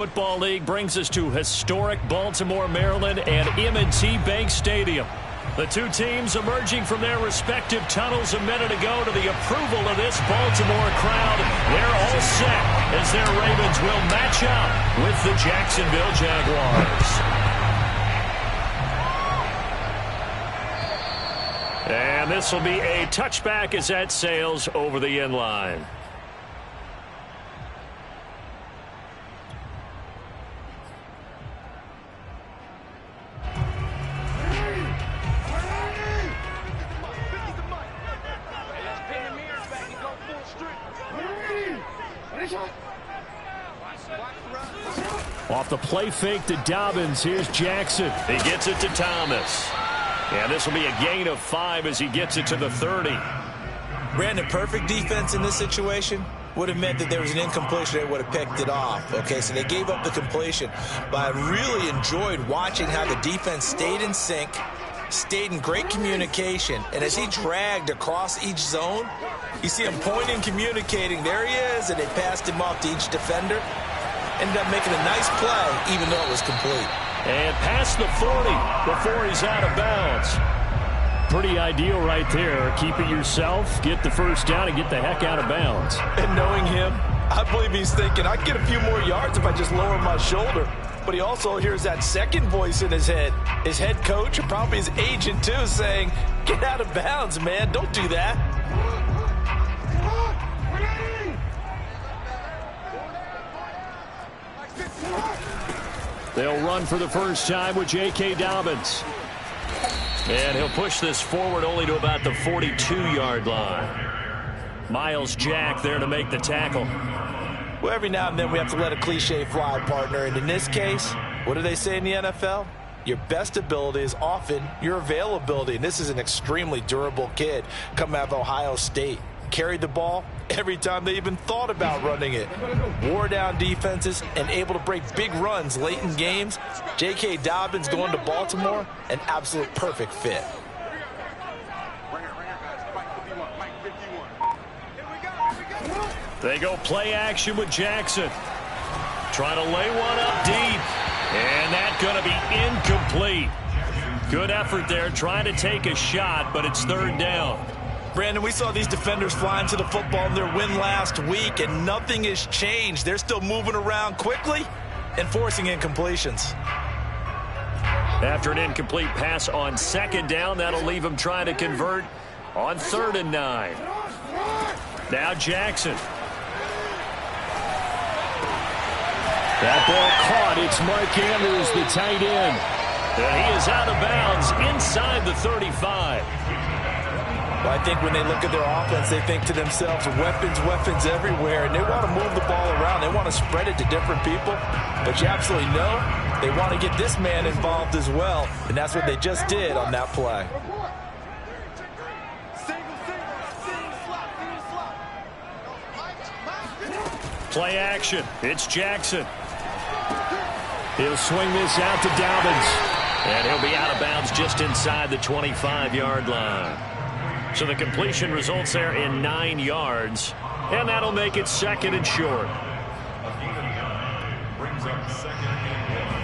Football League brings us to historic Baltimore, Maryland and M&T Bank Stadium. The two teams emerging from their respective tunnels a minute ago to the approval of this Baltimore crowd. They're all set as their Ravens will match up with the Jacksonville Jaguars. And this will be a touchback as that sails over the end line. Off the play fake to Dobbins. Here's Jackson. He gets it to Thomas. And this will be a gain of 5 as he gets it to the 30. Brandon, perfect defense in this situation would have meant that there was an incompletion. They would have picked it off. Okay, so they gave up the completion. But I really enjoyed watching how the defense stayed in sync, stayed in great communication. And as he dragged across each zone, you see him pointing, communicating. There he is, and they passed him off to each defender. Ended up making a nice play, even though it was complete. And past the 40 before he's out of bounds. Pretty ideal right there. Keep it yourself, get the first down, and get the heck out of bounds. And knowing him, I believe he's thinking, I can get a few more yards if I just lower my shoulder. But he also hears that second voice in his head. His head coach, or probably his agent too, saying, get out of bounds, man. Don't do that. They'll run for the first time with J.K. Dobbins. And he'll push this forward only to about the 42-yard line. Miles Jack there to make the tackle. Well, every now and then we have to let a cliche fly, partner. And in this case, what do they say in the NFL? Your best ability is often your availability. And this is an extremely durable kid coming out of Ohio State. Carried the ball every time they even thought about running it. Wore down defenses and able to break big runs late in games. J.K. Dobbins going to Baltimore, an absolute perfect fit. They go play action with Jackson. Trying to lay one up deep. And that's going to be incomplete. Good effort there trying to take a shot, but it's third down. Brandon, we saw these defenders flying to the football in their win last week, and nothing has changed. They're still moving around quickly and forcing incompletions. After an incomplete pass on second down, that'll leave them trying to convert on 3rd and 9. Now Jackson. That ball caught. It's Mark Andrews, the tight end. And he is out of bounds inside the 35. Well, I think when they look at their offense, they think to themselves, weapons, weapons everywhere, and they want to move the ball around. They want to spread it to different people, but you absolutely know they want to get this man involved as well, and that's what they just did on that play. Play action. It's Jackson. He'll swing this out to Dobbins, and he'll be out of bounds just inside the 25-yard line. So the completion results there in 9 yards, and that'll make it 2nd and short. Brings up 2nd and 1.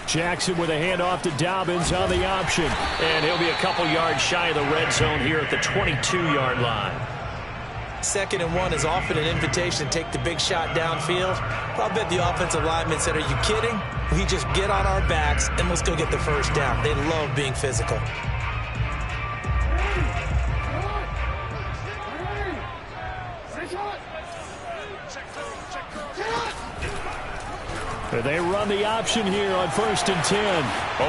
Jackson with a handoff to Dobbins on the option. And he'll be a couple yards shy of the red zone here at the 22-yard line. 2nd and 1 is often an invitation to take the big shot downfield. But I'll bet the offensive lineman said, are you kidding? We just get on our backs and let's go get the first down. They love being physical. They run the option here on 1st and 10.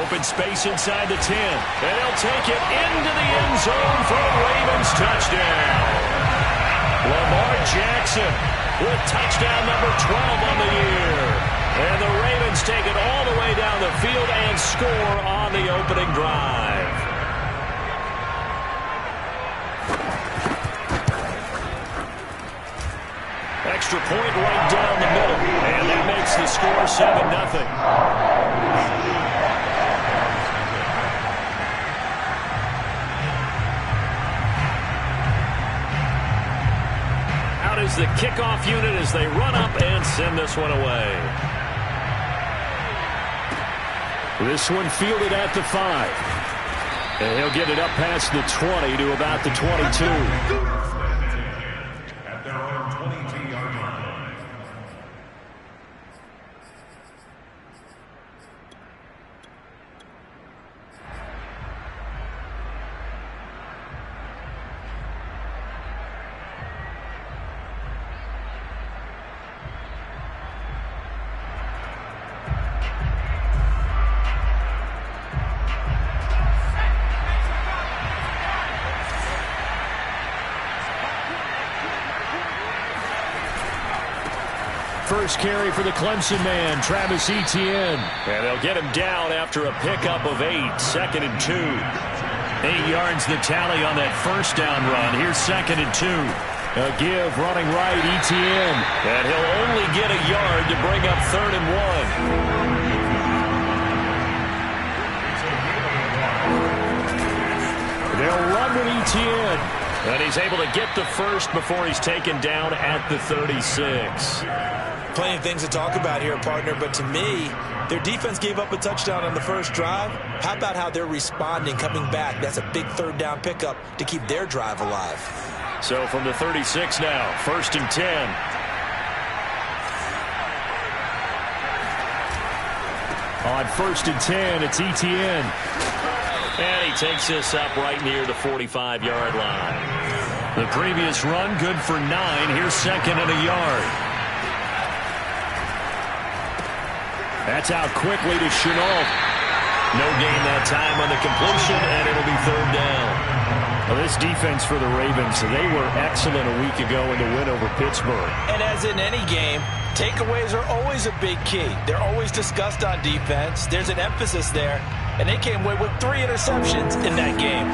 Open space inside the 10. And he'll take it into the end zone for a Ravens touchdown. Lamar Jackson with touchdown number 12 on the year. And the Ravens take it all the way down the field and score on the opening drive. extra point right down the middle. And that makes the score 7-0. Out is the kickoff unit as they run up and send this one away. This one fielded at the 5. And he'll get it up past the 20 to about the 22. At their own 22-yard line. First carry for the Clemson man, Travis Etienne. And they'll get him down after a pickup of 8, 2nd and 2. 8 yards the tally on that first down run. Here's 2nd and 2. A give running right, Etienne. And he'll only get a yard to bring up 3rd and 1. They'll run with Etienne. And he's able to get the first before he's taken down at the 36. Plenty of things to talk about here, partner, but to me, their defense gave up a touchdown on the first drive. How about how they're responding, coming back? That's a big 3rd down pickup to keep their drive alive. So from the 36 now, 1st and 10. On 1st and 10, it's Etienne. And he takes this up right near the 45-yard line. The previous run, good for 9. Here's 2nd and a yard. That's out quickly to Chenault. No gain that time on the completion, and it'll be 3rd down. Well, this defense for the Ravens, they were excellent a week ago in the win over Pittsburgh. And as in any game, takeaways are always a big key. They're always discussed on defense. There's an emphasis there, and they came away with 3 interceptions in that game.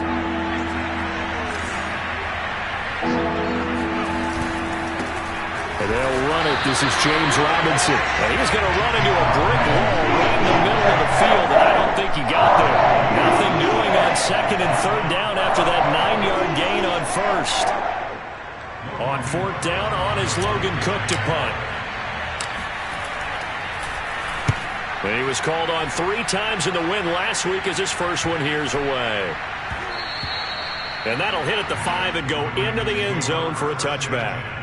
And they'll run it. This is James Robinson. And he's going to run into a brick wall right in the middle of the field, and I don't think he got there. Nothing doing on 2nd and 3rd down after that 9-yard gain on 1st. On 4th down, on is Logan Cook to punt. And he was called on 3 times in the win last week as his first one here's away. And that'll hit at the 5 and go into the end zone for a touchback.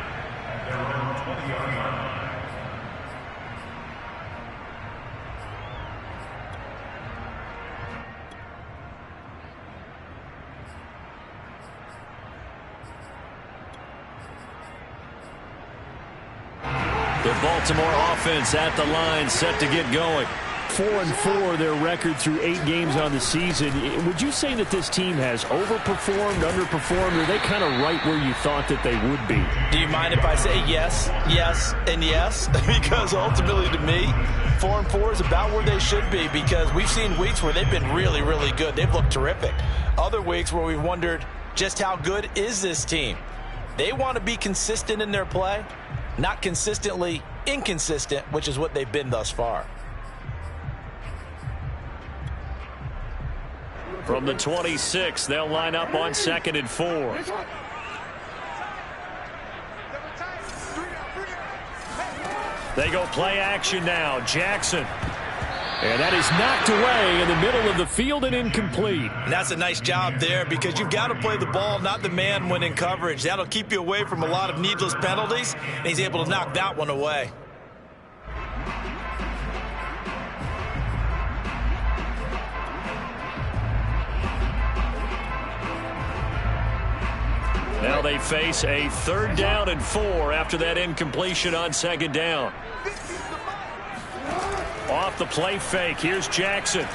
The Baltimore offense at the line, set to get going. 4-4 their record through 8 games on the season. Would you say that this team has overperformed, underperformed, or are they kind of right where you thought that they would be? Do you mind if I say yes, yes, and yes? Because ultimately to me, 4-4 is about where they should be, because we've seen weeks where they've been really, really good. They've looked terrific. Other weeks where we've wondered just how good is this team. They want to be consistent in their play, not consistently inconsistent, which is what they've been thus far. From the 26, they'll line up on 2nd and 4. They go play action now. Jackson. And that is knocked away in the middle of the field and incomplete. And that's a nice job there, because you've got to play the ball, not the man when in coverage. That'll keep you away from a lot of needless penalties, and he's able to knock that one away. Now they face a 3rd down and 4 after that incompletion on 2nd down. Off the play fake, here's Jackson.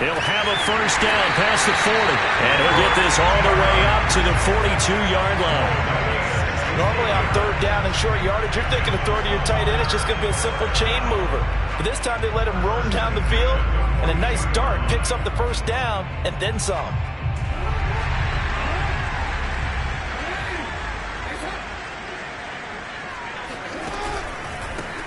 He'll have a 1st down past the 40, and he'll get this all the way up to the 42-yard line. Normally on 3rd down and short yardage, you're thinking of throwing to your tight end. It's just going to be a simple chain mover. But this time they let him roam down the field, and a nice dart picks up the 1st down and then some.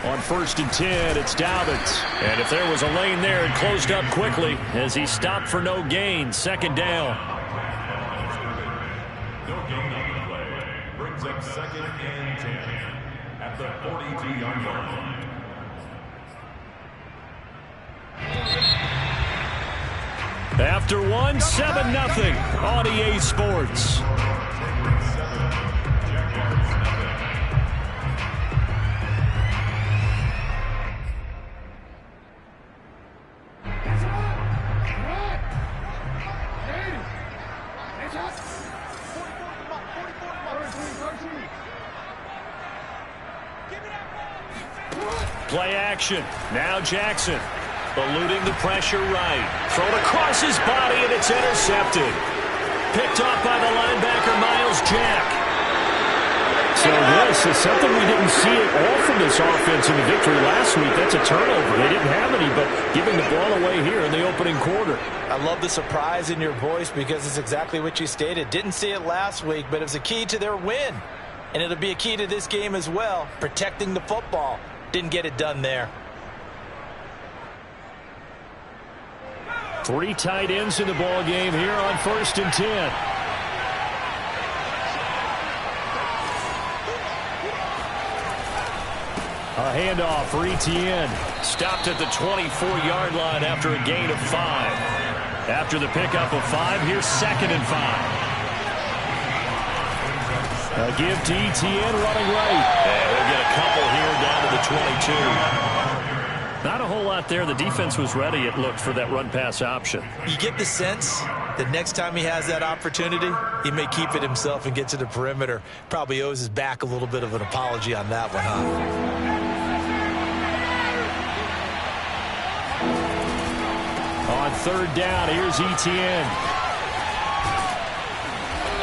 On 1st and 10, it's Dobbins. And if there was a lane there, it closed up quickly as he stopped for no gain. 2nd down. No gain on the play. Brings up 2nd and 10 at the 42-yard line. After one, 7-0 on EA Sports. Play action. Now Jackson. Eluding the pressure right. Thrown across his body, and it's intercepted. Picked off by the linebacker, Miles Jack. So this is something we didn't see at all from this offense in the victory last week. That's a turnover. They didn't have any, but giving the ball away here in the opening quarter. I love the surprise in your voice because it's exactly what you stated. Didn't see it last week, but it was a key to their win. And it'll be a key to this game as well, protecting the football. Didn't get it done there. 3 tight ends in the ball game here on 1st and 10. A handoff for Etienne. Stopped at the 24-yard line after a gain of 5. After the pickup of 5, here's 2nd and 5. A give to Etienne running right. And we'll get a couple here down to the 22. Not a whole lot there. The defense was ready, it looked, for that run-pass option. You get the sense that next time he has that opportunity, he may keep it himself and get to the perimeter. Probably owes his back a little bit of an apology on that one, huh? On 3rd down, here's Etienne.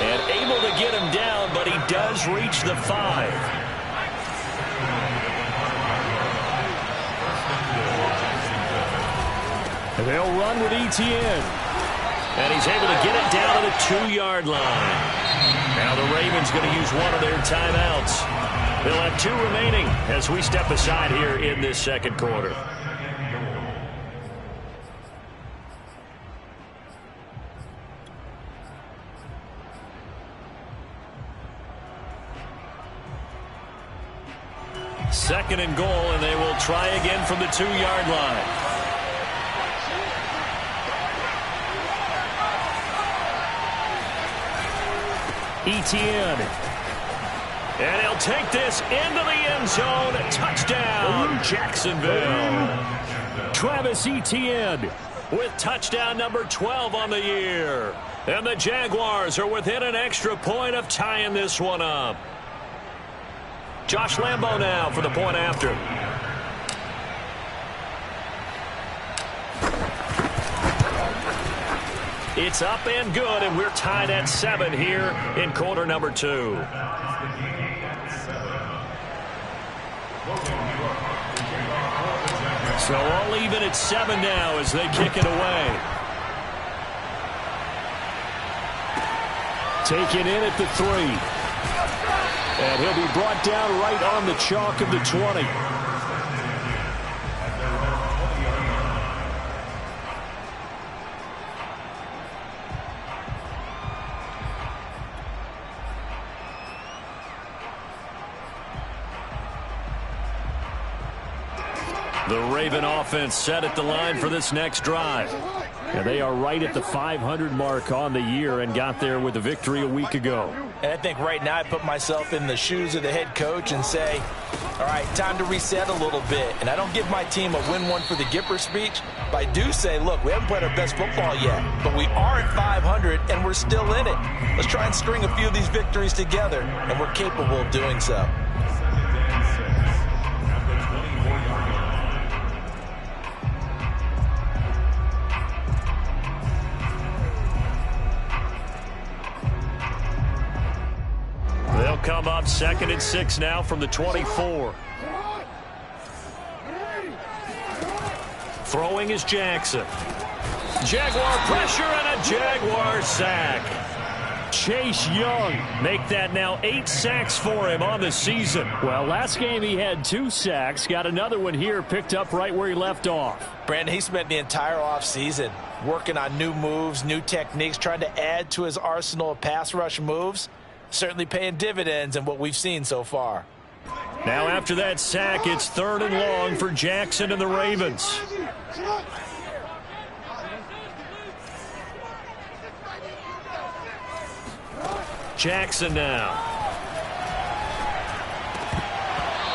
And able to get him down, but he does reach the 5. They'll run with Etienne. And he's able to get it down to the 2-yard line. Now the Ravens going to use one of their timeouts. They'll have 2 remaining as we step aside here in this 2nd quarter. Second and goal, and they will try again from the 2-yard line. Etienne. And he'll take this into the end zone. Touchdown, Jacksonville. Travis Etienne with touchdown number 12 on the year. And the Jaguars are within an extra point of tying this one up. Josh Lambo now for the point after. It's up and good, and we're tied at 7 here in quarter number 2. So all even at 7 now as they kick it away. Taken in at the 3. And he'll be brought down right on the chalk of the 20. The Raven offense set at the line for this next drive. And they are right at the 500 mark on the year and got there with a victory a week ago. And I think right now I put myself in the shoes of the head coach and say, all right, time to reset a little bit. And I don't give my team a win one for the Gipper speech, but I do say, look, we haven't played our best football yet, but we are at 500 and we're still in it. Let's try and string a few of these victories together, and we're capable of doing so. Come up 2nd and 6 now from the 24. Throwing is Jackson. Jaguar pressure and a Jaguar sack. Chase Young make that now 8 sacks for him on the season. Well, last game he had 2 sacks. Got another one here, picked up right where he left off. Brandon, he spent the entire offseason working on new moves, new techniques, trying to add to his arsenal of pass rush moves. Certainly paying dividends in what we've seen so far. Now after that sack, it's 3rd and long for Jackson and the Ravens. Jackson now.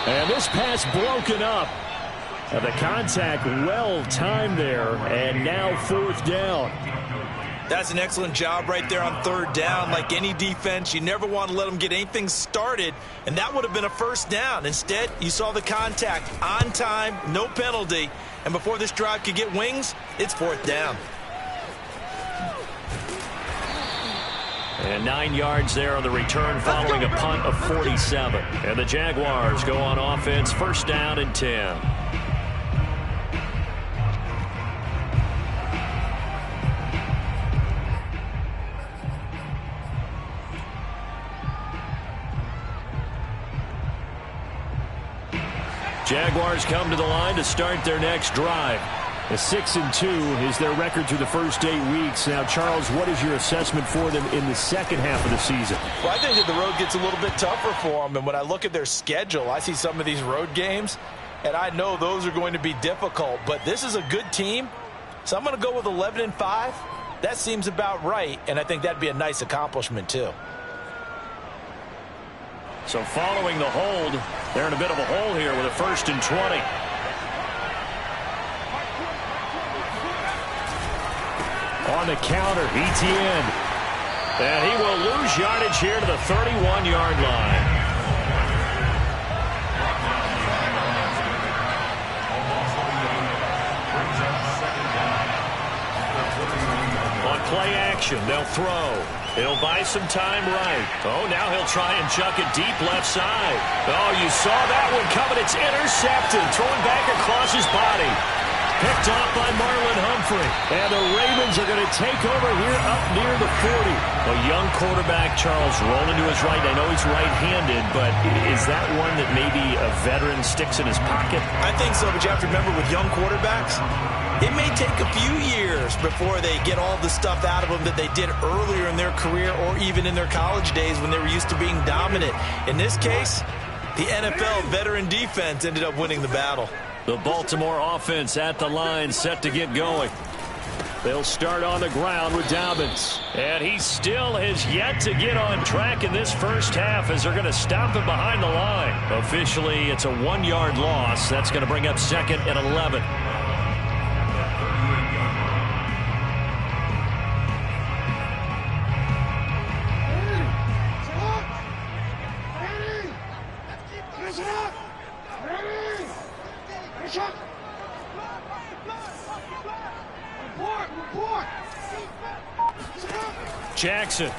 And this pass broken up. The contact well timed there, and now 4th down. That's an excellent job right there on 3rd down. Like any defense, you never want to let them get anything started, and that would have been a 1st down. Instead, you saw the contact on time, no penalty, and before this drive could get wings, it's 4th down. And 9 yards there on the return following a punt of 47. And the Jaguars go on offense, 1st down and 10. Jaguars come to the line to start their next drive. A 6-2 is their record through the first 8 weeks. Now, Charles, what is your assessment for them in the second half of the season? Well, I think that the road gets a little bit tougher for them. And when I look at their schedule, I see some of these road games, and I know those are going to be difficult. But this is a good team, so I'm going to go with 11-5. That seems about right, and I think that'd be a nice accomplishment, too. So following the hold, they're in a bit of a hole here with a 1st and 20. On the counter, Etienne. And he will lose yardage here to the 31-yard line. On play action, they'll throw. He'll buy some time right. Oh, now he'll try and chuck it deep left side. Oh, you saw that one coming. It's intercepted. Throwing back across his body. Picked off by Marlon Humphrey. And the Ravens are going to take over here up near the 40. A young quarterback, Charles, rolling to his right. I know he's right-handed, but is that one that maybe a veteran sticks in his pocket? I think so, but you have to remember with young quarterbacks, it may take a few years before they get all the stuff out of them that they did earlier in their career or even in their college days when they were used to being dominant. In this case, the NFL veteran defense ended up winning the battle. The Baltimore offense at the line, set to get going. They'll start on the ground with Dobbins. And he still has yet to get on track in this first half as they're going to stop him behind the line. Officially, it's a 1-yard loss. That's going to bring up 2nd and 11. Jackson.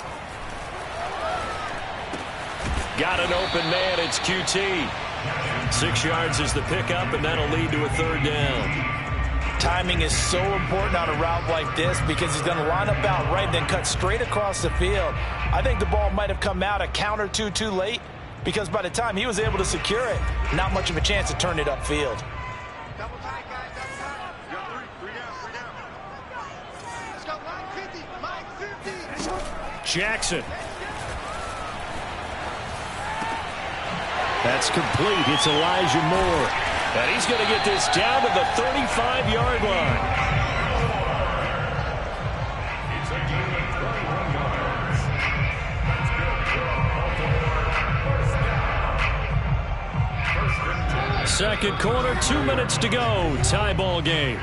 Got an open man. It's QT. 6 yards is the pickup, and that'll lead to a 3rd down. Timing is so important on a route like this because he's going to line up out right and then cut straight across the field. I think the ball might have come out a count or two too late because by the time he was able to secure it, not much of a chance to turn it upfield. Jackson. That's complete. It's Elijah Moore. And he's going to get this down to the 35-yard line. It's a gain of 21 yards. First down. Second quarter, 2 minutes to go. Tie ball game.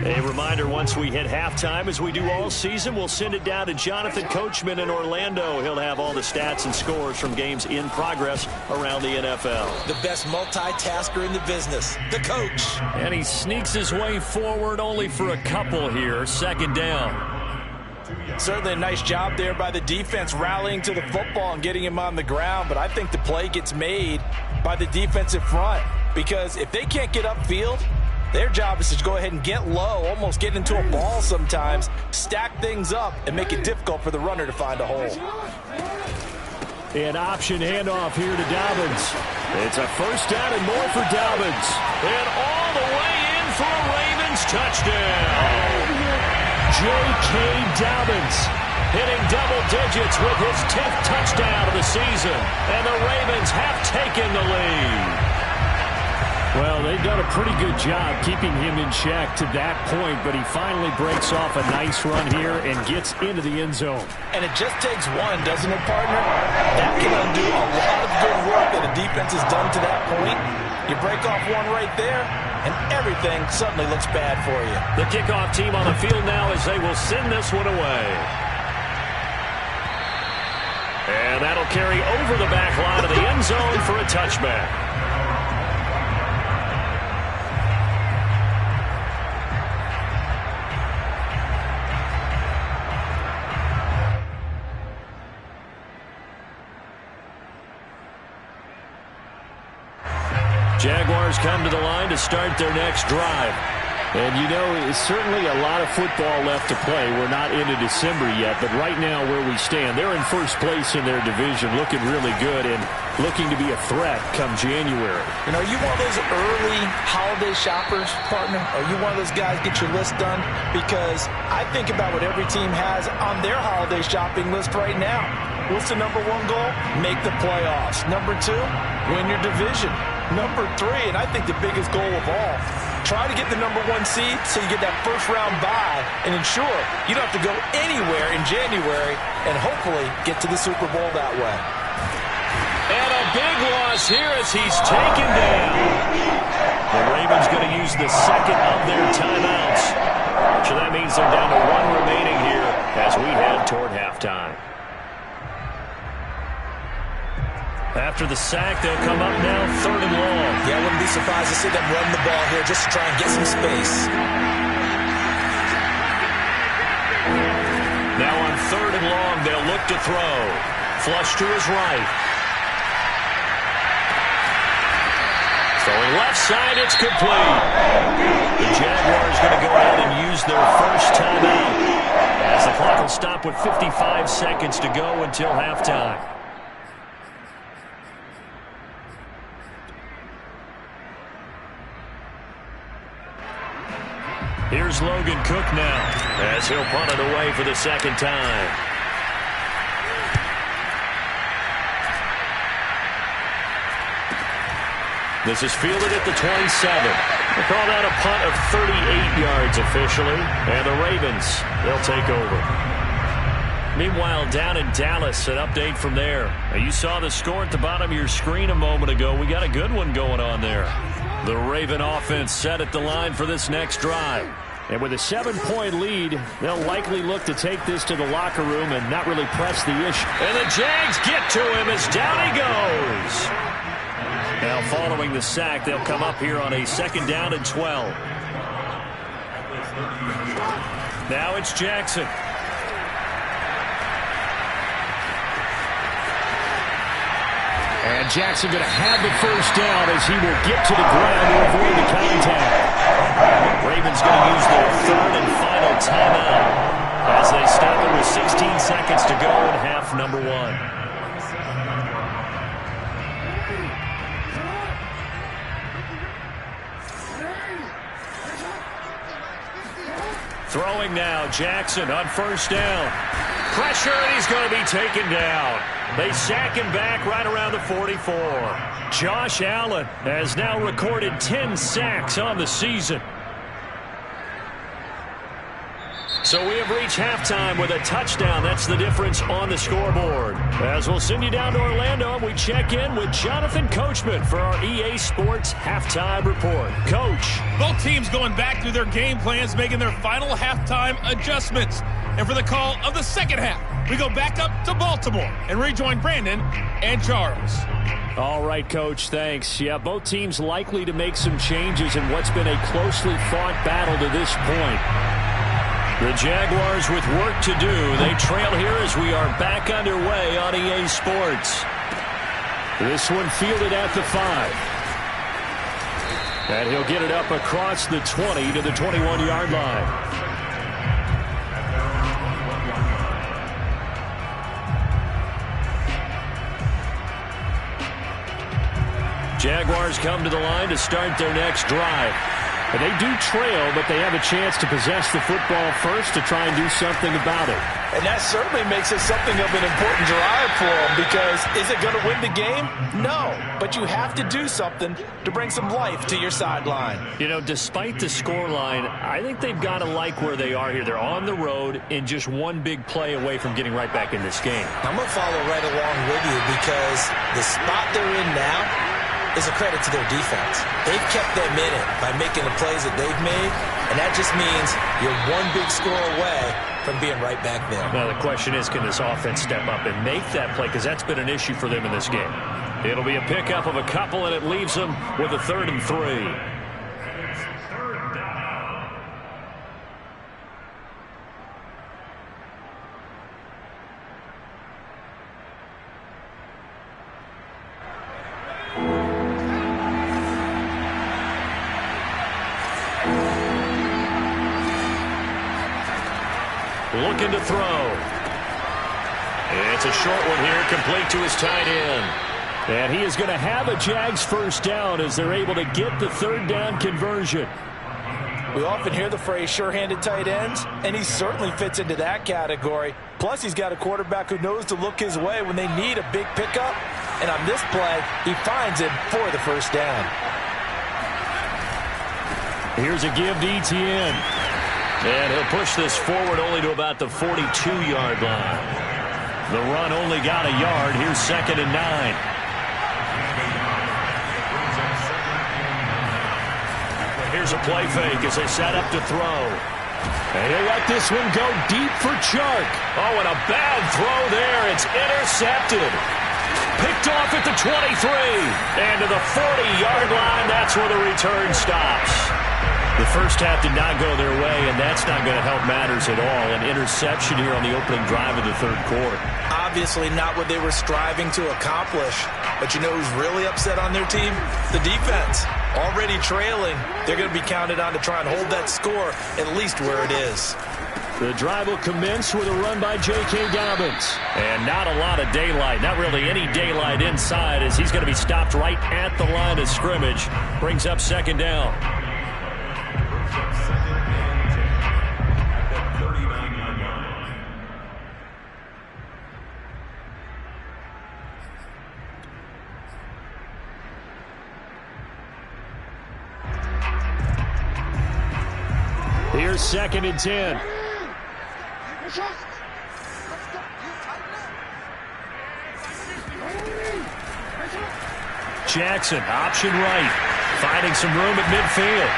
A reminder, once we hit halftime, as we do all season, we'll send it down to Jonathan Coachman in Orlando. He'll have all the stats and scores from games in progress around the NFL. The best multitasker in the business, the coach. And he sneaks his way forward only for a couple here. 2nd down. Certainly a nice job there by the defense rallying to the football and getting him on the ground, but I think the play gets made by the defensive front because if they can't get upfield, their job is to go ahead and get low, almost get into a ball sometimes, stack things up, and make it difficult for the runner to find a hole. An option handoff here to Dobbins. It's a first down and more for Dobbins. And all the way in for a Ravens touchdown. J.K. Dobbins hitting double digits with his 10th touchdown of the season. And the Ravens have taken the lead. Well, they've done a pretty good job keeping him in check to that point, but he finally breaks off a nice run here and gets into the end zone. And it just takes one, doesn't it, partner? That can undo a lot of good work that the defense has done to that point. You break off one right there, and everything suddenly looks bad for you. The kickoff team on the field now as they will send this one away. And that'll carry over the back line of the end zone for a touchback. Jaguars come to the line to start their next drive. And you know, it's certainly a lot of football left to play. We're not into December yet, but right now where we stand, they're in first place in their division, looking really good and looking to be a threat come January. You know, are you one of those early holiday shoppers, partner? Are you one of those guys get your list done? Because I think about what every team has on their holiday shopping list right now. What's the number one goal? Make the playoffs. Number two, win your division. Number three, and I think the biggest goal of all, try to get the number one seed so you get that first round bye and ensure you don't have to go anywhere in January and hopefully get to the Super Bowl that way. And a big loss here as he's taken down. The Ravens going to use the second of their timeouts. So that means they're down to one remaining here as we head toward halftime. After the sack, they'll come up now, 3rd and long. Yeah, I wouldn't be surprised to see them run the ball here just to try and get some space. Now on 3rd and long, they'll look to throw. Flush to his right. Throwing left side, it's complete. The Jaguars going to go ahead and use their first timeout as the clock will stop with 55 seconds to go until halftime. Here's Logan Cook now as he'll punt it away for the second time. This is fielded at the 27. They call that a punt of 38 yards officially, and the Ravens, they'll take over. Meanwhile, down in Dallas, an update from there. Now, you saw the score at the bottom of your screen a moment ago. We got a good one going on there. The Raven offense set at the line for this next drive. And with a 7-point lead, they'll likely look to take this to the locker room and not really press the issue. And the Jags get to him as down he goes. Now following the sack, they'll come up here on a 2nd down and 12. Now it's Jackson. And Jackson going to have the first down as he will get to the ground to avoid the contact. Ravens going to use their 3rd and final timeout as they stop it with 16 seconds to go in half number 1. Throwing now, Jackson on first down. Pressure, and he's going to be taken down. They sack him back right around the 44. Josh Allen has now recorded 10 sacks on the season. So we have reached halftime with a touchdown. That's the difference on the scoreboard. As we'll send you down to Orlando, and we check in with Jonathan Coachman for our EA Sports Halftime Report. Coach. Both teams going back through their game plans, making their final halftime adjustments. And for the call of the second half, we go back up to Baltimore and rejoin Brandon and Charles. All right, Coach, thanks. Yeah, both teams likely to make some changes in what's been a closely fought battle to this point. The Jaguars with work to do. They trail here as we are back underway on EA Sports. This one fielded at the 5. And he'll get it up across the 20 to the 21-yard line. Jaguars come to the line to start their next drive. And they do trail, but they have a chance to possess the football first to try and do something about it. And that certainly makes it something of an important drive for them, because is it going to win the game? No, but you have to do something to bring some life to your sideline. You know, despite the scoreline, I think they've got to like where they are here. They're on the road and just one big play away from getting right back in this game. I'm going to follow right along with you, because the spot they're in now is a credit to their defense. They've kept them in it by making the plays that they've made, and that just means you're one big score away from being right back there. Now, the question is, can this offense step up and make that play? Because that's been an issue for them in this game. It'll be a pickup of a couple, and it leaves them with a 3rd and 3. Looking to throw. It's a short one here, complete to his tight end. And he is going to have a Jags first down as they're able to get the 3rd down conversion. We often hear the phrase sure-handed tight ends, and he certainly fits into that category. Plus, he's got a quarterback who knows to look his way when they need a big pickup. And on this play, he finds it for the first down. Here's a give to Etienne. And he'll push this forward only to about the 42-yard line. The run only got a yard. Here's 2nd and 9. Here's a play fake as they set up to throw. And he'll let this one go deep for Chark. Oh, and a bad throw there. It's intercepted. Picked off at the 23. And to the 40-yard line, that's where the return stops. The first half did not go their way, and that's not going to help matters at all. An interception here on the opening drive of the 3rd quarter. Obviously not what they were striving to accomplish. But you know who's really upset on their team? The defense. Already trailing. They're going to be counted on to try and hold that score at least where it is. The drive will commence with a run by J.K. Dobbins. And not a lot of daylight, not really any daylight inside, as he's going to be stopped right at the line of scrimmage. Brings up 2nd down. Here's 2nd and 10. Jackson, option right, finding some room at midfield.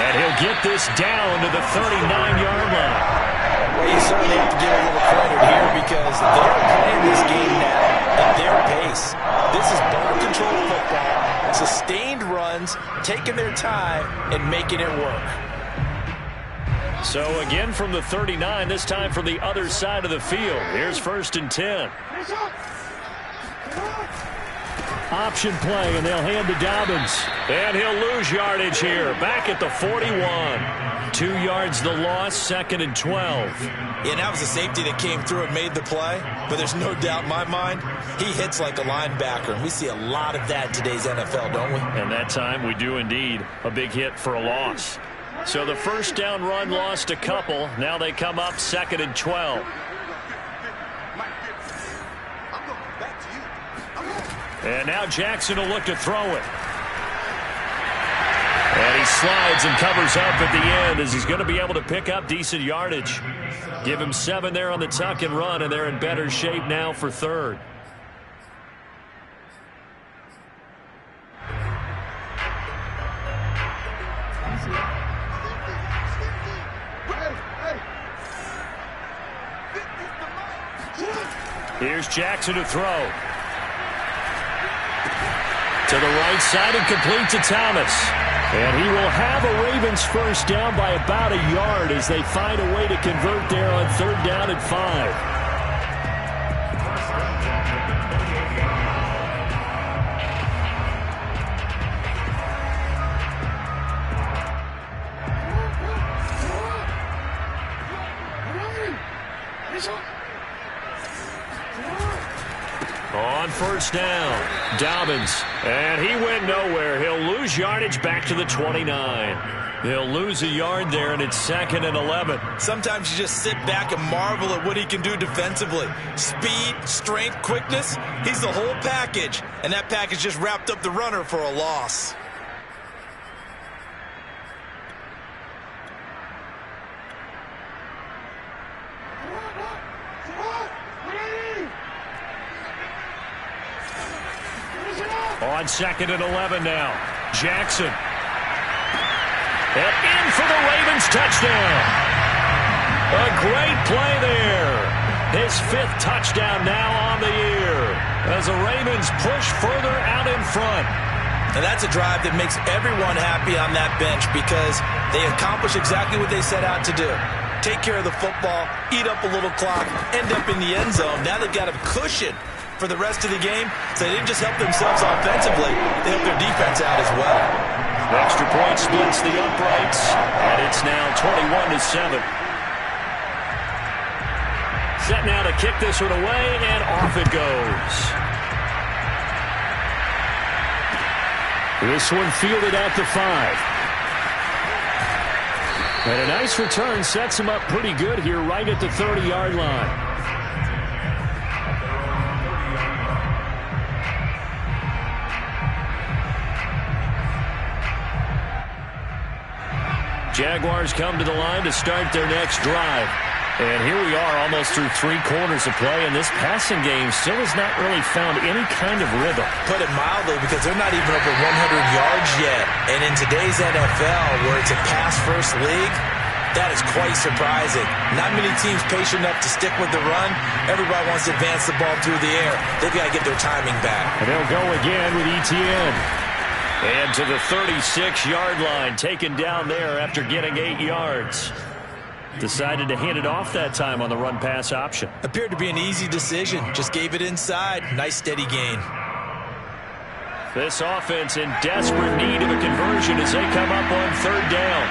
And he'll get this down to the 39-yard line. Well, you certainly have to give a little credit here, because they're playing this game now at their pace. This is ball control football, sustained runs, taking their time and making it work. So again from the 39, this time from the other side of the field. Here's 1st and 10. Option play, and they'll hand to Dobbins. And he'll lose yardage here. Back at the 41. 2 yards the loss, 2nd and 12. Yeah, that was a safety that came through and made the play. But there's no doubt in my mind, he hits like a linebacker. And we see a lot of that in today's NFL, don't we? And that time we do indeed. A big hit for a loss. So the first down run lost a couple. Now they come up 2nd and 12. And now Jackson will look to throw it. And he slides and covers up at the end as he's going to be able to pick up decent yardage. Give him 7 there on the tuck and run, and they're in better shape now for 3rd. Here's Jackson to throw. To the right side and complete to Thomas. And he will have a Ravens first down by about a yard as they find a way to convert there on 3rd down and 5. On 1st down, Dobbins, and he went nowhere. He'll lose yardage back to the 29. They'll lose a yard there, and it's 2nd and 11. Sometimes you just sit back and marvel at what he can do defensively. Speed, strength, quickness, he's the whole package. And that package just wrapped up the runner for a loss. On 2nd and 11 now, Jackson. And in for the Ravens touchdown. A great play there. His 5th touchdown now on the year as the Ravens push further out in front. And that's a drive that makes everyone happy on that bench because they accomplish exactly what they set out to do. Take care of the football, eat up a little clock, end up in the end zone. Now they've got a cushion for the rest of the game, so they didn't just help themselves offensively, they helped their defense out as well. Extra point splits the uprights, and it's now 21-7. Set now to kick this one away, and off it goes. This one fielded at the 5. And a nice return sets him up pretty good here right at the 30-yard line. Jaguars come to the line to start their next drive. And here we are almost through 3 quarters of play, and this passing game still has not really found any kind of rhythm. Put it mildly, because they're not even over 100 yards yet. And in today's NFL, where it's a pass-first league, that is quite surprising. Not many teams patient enough to stick with the run. Everybody wants to advance the ball through the air. They've got to get their timing back. And they'll go again with Etienne. And to the 36-yard line, taken down there after getting 8 yards. Decided to hand it off that time on the run-pass option. Appeared to be an easy decision. Just gave it inside. Nice steady gain. This offense in desperate need of a conversion as they come up on 3rd down.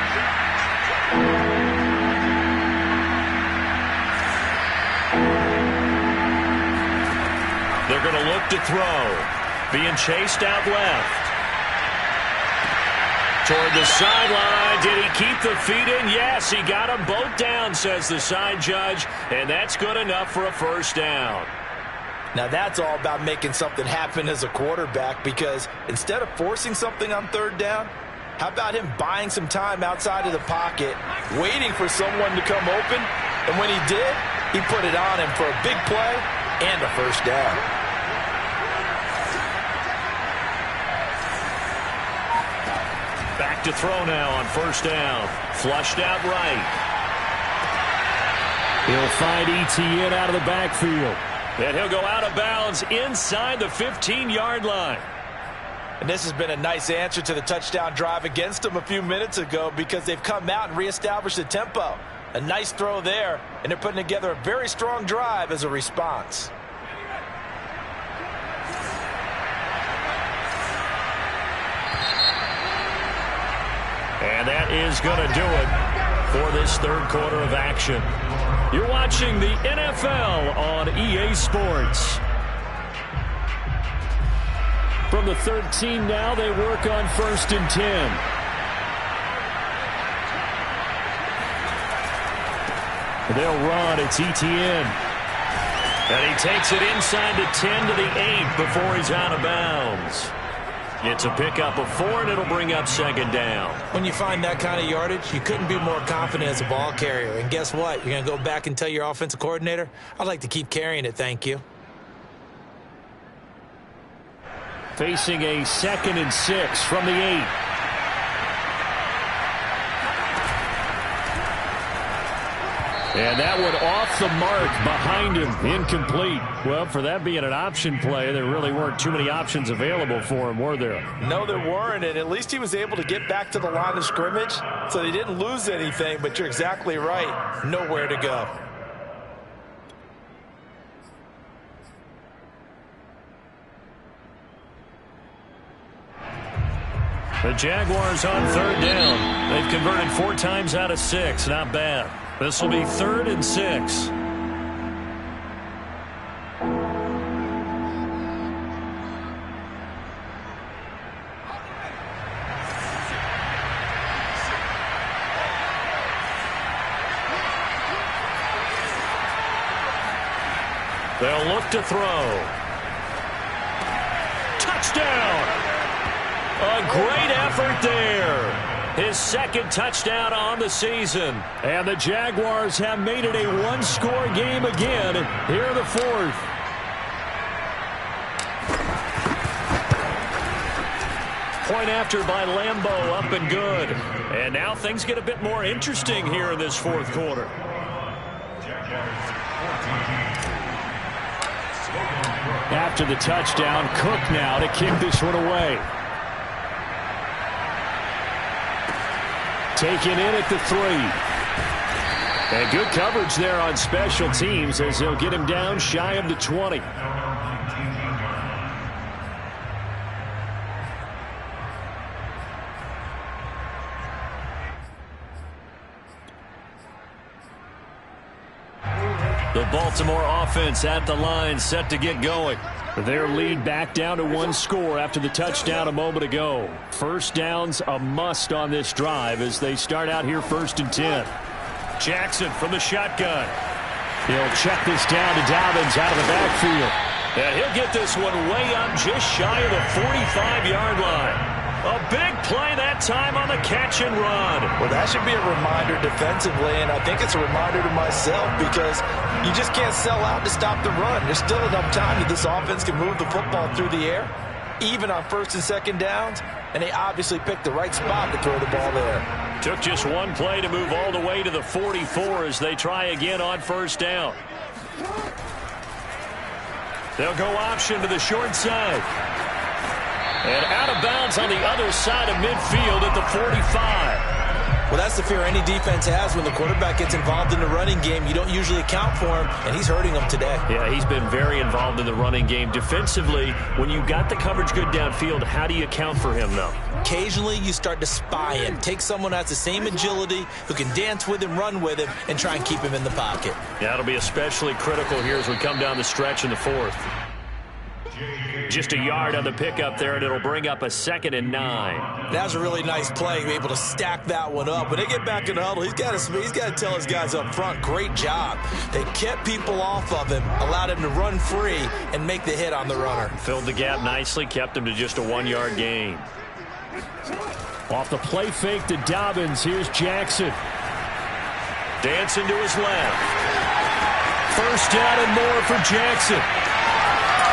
They're going to look to throw. Being chased out left. Toward the sideline. Did he keep the feet in? Yes, he got them both down, says the side judge, and that's good enough for a 1st down. Now that's all about making something happen as a quarterback, because instead of forcing something on 3rd down, how about him buying some time outside of the pocket, waiting for someone to come open, and when he did, he put it on him for a big play and a 1st down. Back to throw now on 1st down. Flushed out right. He'll find Etienne out of the backfield. And he'll go out of bounds inside the 15-yard line. And this has been a nice answer to the touchdown drive against them a few minutes ago, because they've come out and reestablished the tempo. A nice throw there, and they're putting together a very strong drive as a response. And that is going to do it for this 3rd quarter of action. You're watching the NFL on EA Sports. From the 13 now, they work on 1st and 10. They'll run. It's Etienne. And he takes it inside the 10 to the 8 before he's out of bounds. It's a pickup of 4, and it'll bring up 2nd down. When you find that kind of yardage, you couldn't be more confident as a ball carrier. And guess what? You're going to go back and tell your offensive coordinator, I'd like to keep carrying it, thank you. Facing a 2nd and 6 from the 8. And that one off the mark behind him, incomplete. Well, for that being an option play, there really weren't too many options available for him, were there? No, there weren't, and at least he was able to get back to the line of scrimmage, so they didn't lose anything, but you're exactly right. Nowhere to go. The Jaguars on third down. They've converted 4 times out of 6. Not bad. This will be 3rd and 6. They'll look to throw. Touchdown! A great effort there. His 2nd touchdown on the season. And the Jaguars have made it a one-score game again here in the 4th. Point after by Lambeau, up and good. And now things get a bit more interesting here in this 4th quarter. After the touchdown, Cook now to kick this one away. Taken in at the 3. And good coverage there on special teams as they'll get him down shy of the 20. The Baltimore offense at the line, set to get going. Their lead back down to 1 score after the touchdown a moment ago. First down's a must on this drive as they start out here 1st and 10. Jackson from the shotgun. He'll check this down to Dobbins out of the backfield. And he'll get this one way up just shy of the 45-yard line. A big play that time on the catch and run. Well, that should be a reminder defensively, and I think it's a reminder to myself because you just can't sell out to stop the run. There's still enough time that this offense can move the football through the air, even on 1st and 2nd downs, and they obviously picked the right spot to throw the ball there. Took just one play to move all the way to the 44 as they try again on 1st down. They'll go option to the short side. And out of bounds on the other side of midfield at the 45. Well, that's the fear any defense has when the quarterback gets involved in the running game. You don't usually account for him, and he's hurting them today. Yeah, he's been very involved in the running game. Defensively, when you've got the coverage good downfield, how do you account for him, though? Occasionally, you start to spy him. Take someone who has the same agility, who can dance with him, run with him, and try and keep him in the pocket. Yeah, it'll be especially critical here as we come down the stretch in the 4th. Just a yard on the pickup there, and it'll bring up a 2nd and 9. That was a really nice play, able to stack that one up. When they get back in the huddle, he's got to tell his guys up front, great job. They kept people off of him, allowed him to run free, and make the hit on the runner. Filled the gap nicely, kept him to just a 1-yard gain. Off the play fake to Dobbins, here's Jackson. Dancing to his left. 1st down and more for Jackson.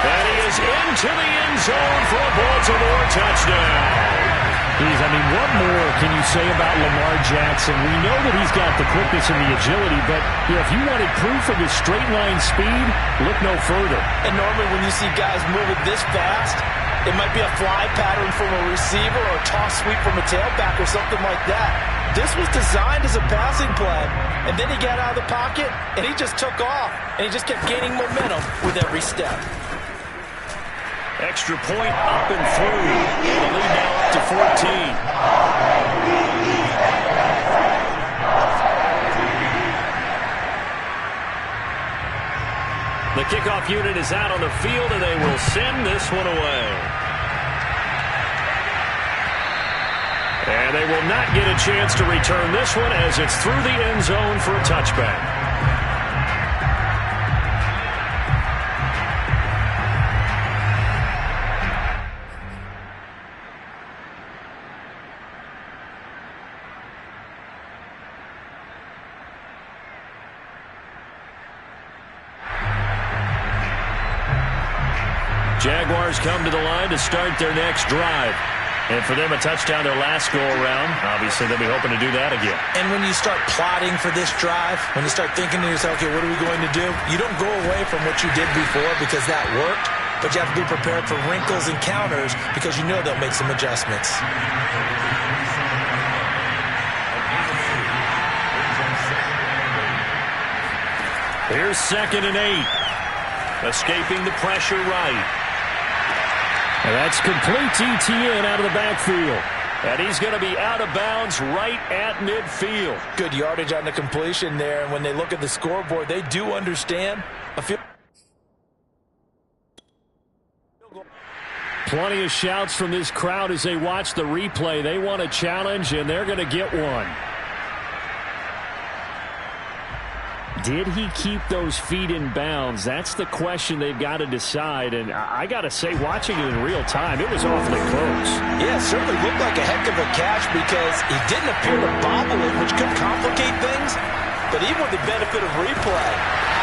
And he is into the end zone for a Baltimore touchdown. What more can you say about Lamar Jackson? We know that he's got the quickness and the agility, but if you wanted proof of his straight line speed, look no further. And normally when you see guys moving this fast, it might be a fly pattern from a receiver or a toss sweep from a tailback or something like that. This was designed as a passing play, and then he got out of the pocket, and he just took off, and he just kept gaining momentum with every step. Extra point up and through. The lead now up to 14. The kickoff unit is out on the field, and they will send this one away. And they will not get a chance to return this one as it's through the end zone for a touchback. Jaguars come to the line to start their next drive. And for them, a touchdown their last go-around. Obviously, they'll be hoping to do that again. And when you start plotting for this drive, when you start thinking to yourself, okay, what are we going to do? You don't go away from what you did before because that worked, but you have to be prepared for wrinkles and counters because you know they'll make some adjustments. Here's 2nd and 8. Escaping the pressure right. And that's complete to Etienne out of the backfield. And he's going to be out of bounds right at midfield. Good yardage on the completion there. And when they look at the scoreboard, they do understand. Plenty of shouts from this crowd as they watch the replay. They want a challenge, and they're going to get one. Did he keep those feet in bounds? That's the question they've got to decide. And I got to say, watching it in real time, it was awfully close. Yeah, it certainly looked like a heck of a catch because he didn't appear to bobble it, which could complicate things. But even with the benefit of replay,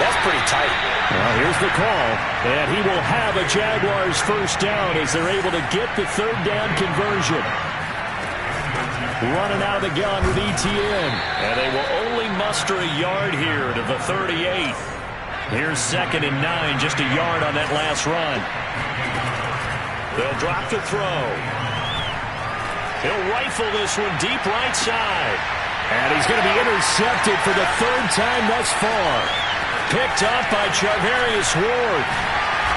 that's pretty tight. Well, here's the call. And he will have a Jaguars first down as they're able to get the 3rd down conversion. Running out of the gun with Etienne. And they will only muster a yard here to the 38. Here's 2nd and 9, just a yard on that last run. They'll drop to throw. He'll rifle this one deep right side. And he's going to be intercepted for the 3rd time thus far. Picked up by Charvarius Ward.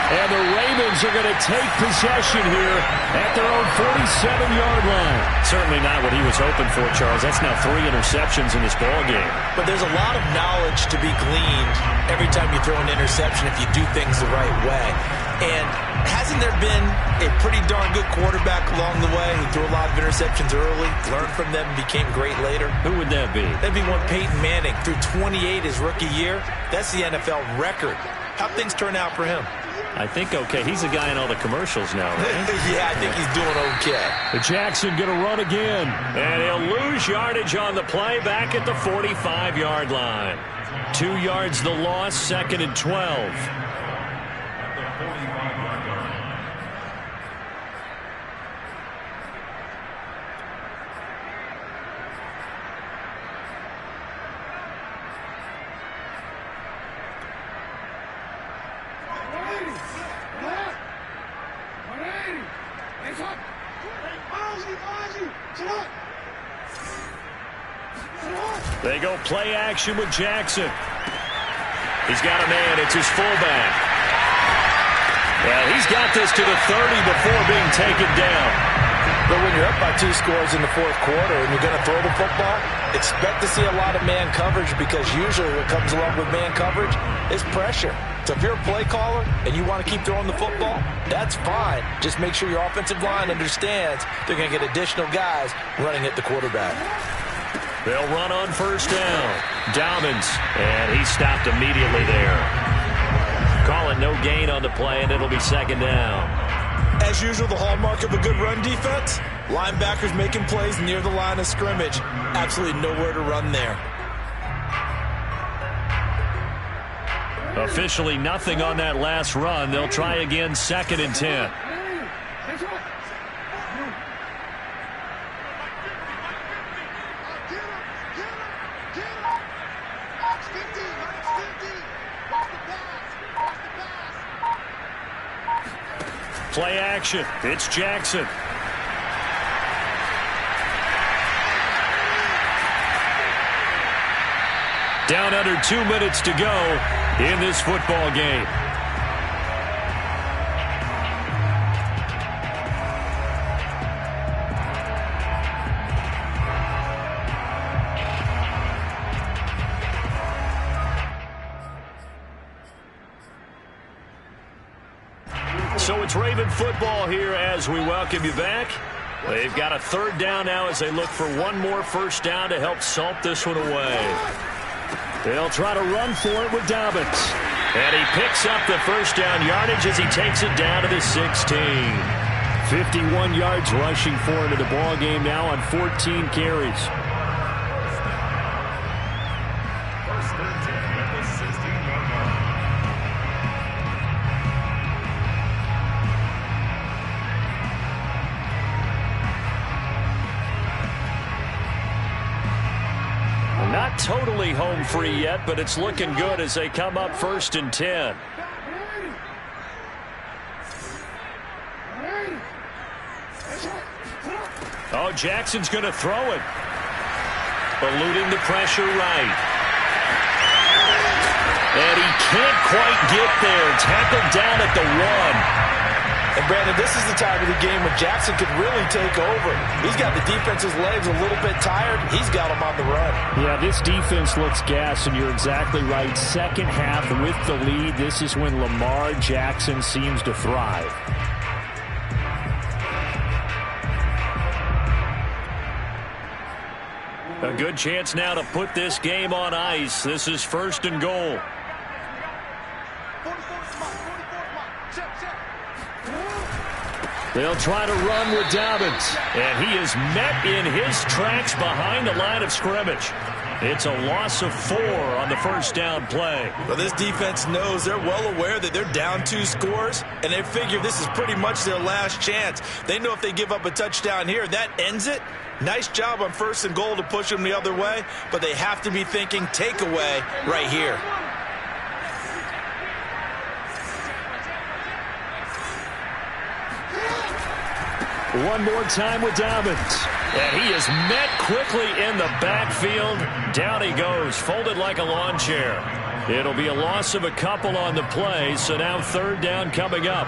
And the Ravens are going to take possession here at their own 47-yard line. Certainly not what he was hoping for, Charles. That's now 3 interceptions in this ballgame. But there's a lot of knowledge to be gleaned every time you throw an interception if you do things the right way. And hasn't there been a pretty darn good quarterback along the way who threw a lot of interceptions early, learned from them, and became great later? Who would that be? That'd be one Peyton Manning. Threw 28 his rookie year. That's the NFL record. How'd things turn out for him? I think okay. He's a guy in all the commercials now, right? Yeah, I think he's doing okay. The Jackson going to run again. And he'll lose yardage on the play back at the 45-yard line. 2 yards the loss, 2nd and 12. They go play action with Jackson. He's got a man. It's his fullback. Well, he's got this to the 30 before being taken down. But when you're up by 2 scores in the 4th quarter and you're going to throw the football, expect to see a lot of man coverage because usually what comes along with man coverage is pressure. So if you're a play caller and you want to keep throwing the football, that's fine. Just make sure your offensive line understands they're going to get additional guys running at the quarterback. They'll run on 1st down. Dobbins, and he stopped immediately there. Call it no gain on the play, and it'll be 2nd down. As usual, the hallmark of a good run defense, linebackers making plays near the line of scrimmage. Absolutely nowhere to run there. Officially nothing on that last run. They'll try again, 2nd and 10. Play action. It's Jackson. Down under 2 minutes to go in this football game. So it's Raven football here as we welcome you back. They've got a 3rd down now as they look for one more 1st down to help salt this one away. They'll try to run for it with Dobbins. And he picks up the 1st down yardage as he takes it down to the 16. 51 yards rushing for into the ball game now on 14 carries. Not totally home free yet, but it's looking good as they come up 1st and 10. Oh, Jackson's going to throw it. Eluding the pressure right. And he can't quite get there. Tackled down at the 1. And, Brandon, this is the time of the game when Jackson could really take over. He's got the defense's legs a little bit tired. He's got them on the run. Yeah, this defense looks gassed, and you're exactly right. Second half with the lead, this is when Lamar Jackson seems to thrive. A good chance now to put this game on ice. This is 1st and goal. They'll try to run with Dobbins. And he is met in his tracks behind the line of scrimmage. It's a loss of 4 on the first down play. Well, this defense knows, they're well aware that they're down 2 scores, and they figure this is pretty much their last chance. They know if they give up a touchdown here, that ends it. Nice job on 1st and goal to push them the other way, but they have to be thinking takeaway right here. One more time with Dobbins. And he is met quickly in the backfield. Down he goes, folded like a lawn chair. It'll be a loss of a couple on the play, so now 3rd down coming up.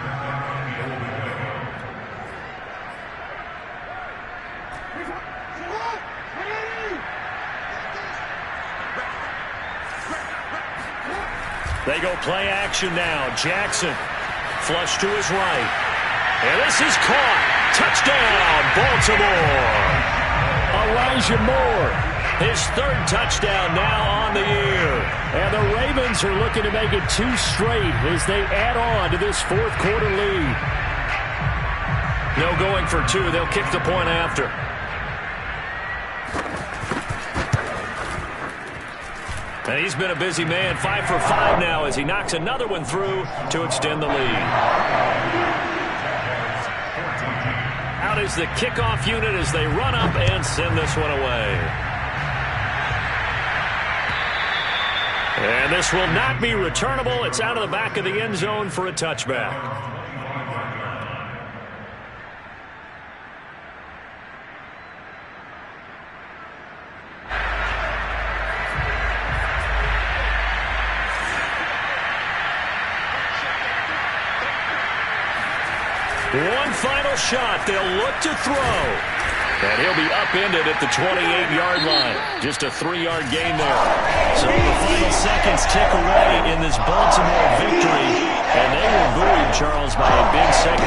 They go play action now. Jackson, flush to his right. And this is caught. Touchdown, Baltimore. Elijah Moore. His 3rd touchdown now on the year. And the Ravens are looking to make it 2 straight as they add on to this 4th quarter lead. No going for 2. They'll kick the point after. And he's been a busy man. 5 for 5 now as he knocks another one through to extend the lead. Out is the kickoff unit as they run up and send this one away. And this will not be returnable. It's out of the back of the end zone for a touchback. One final shot. They'll look to throw. And he'll be upended at the 28-yard line. Just a 3-yard gain there. So the final seconds tick away in this Baltimore victory. And they were buoyed, Charles, by a big second.